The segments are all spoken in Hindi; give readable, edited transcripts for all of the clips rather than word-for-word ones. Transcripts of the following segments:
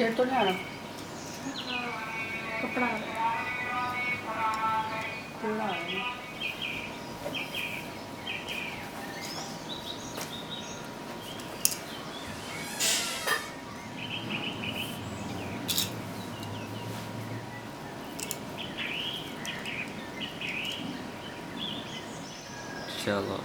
शेड तो नहीं आ रहा। कपड़ा पूरा आ रहा है। चलो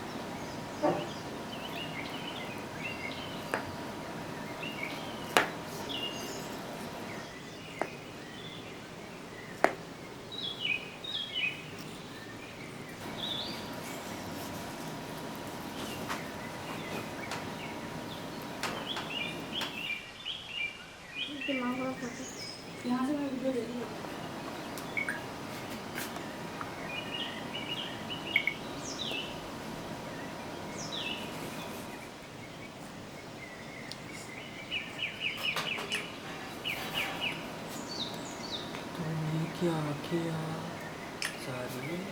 दिमाग में फोटो यहाँ से मैं वीडियो दे रही हूँ। तुमने क्या किया सारी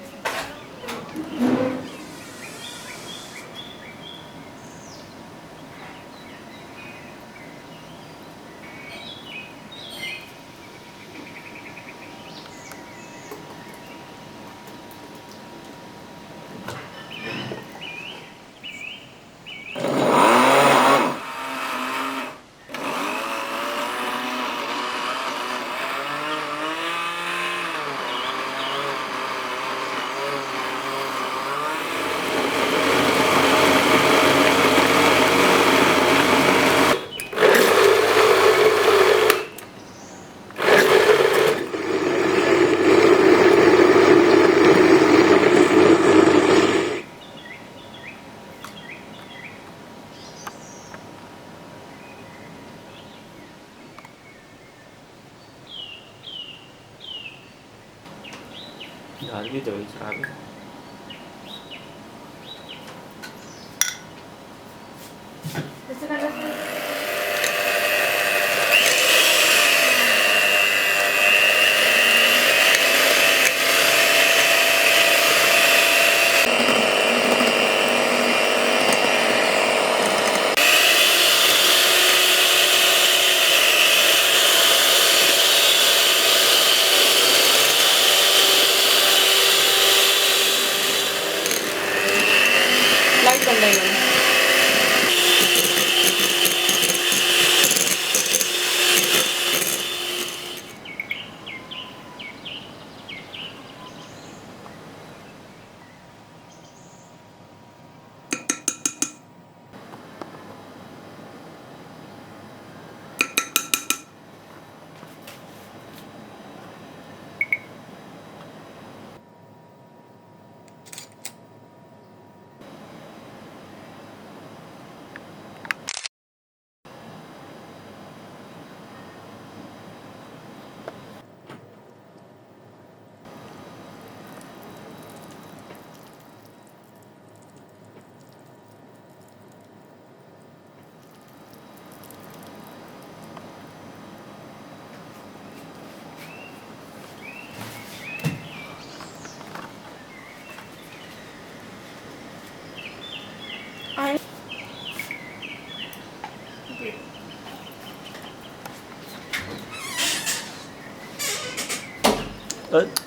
डाल भी दो इस आगे जैसे करना चाहिए। लाइट बंद है।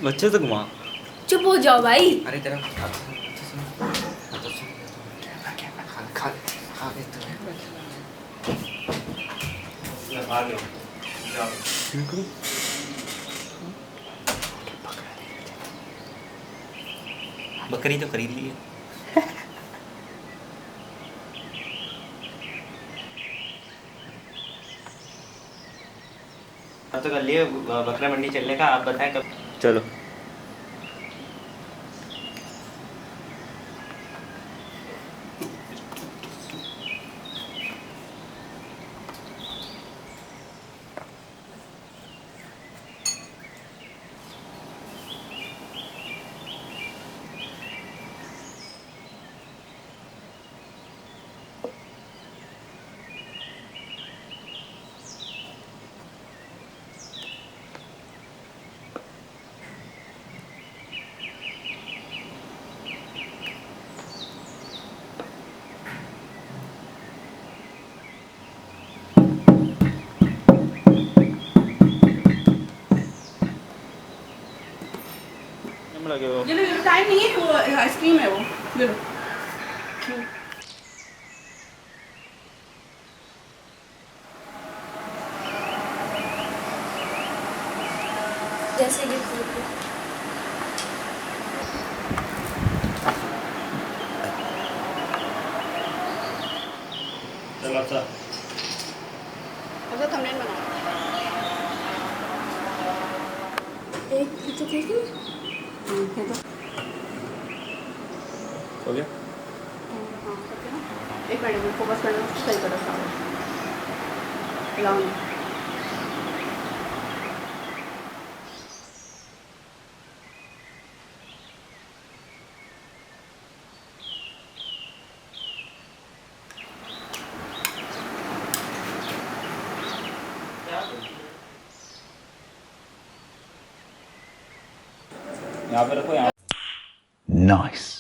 बच्चे से घुमा चुप हो जाओ भाई। अरे तेरा खा खा ले तो बकरी तो खरीद ली है अब तो कर लिए बकरा मंडी चलने का। आप बताएं कब चलो टाइम लगेगा ये लो टाइम नहीं है वो आइसक्रीम है वो ले लो जैसे गिफ्ट चलो अच्छा अच्छा थंबनेल बनाओ एक तो कैसे ये तो हो गया हाँ करके ना एक मिनट फोकस करना सही करो सारा लाओ ना यहाँ पे रखो यहाँ Nice.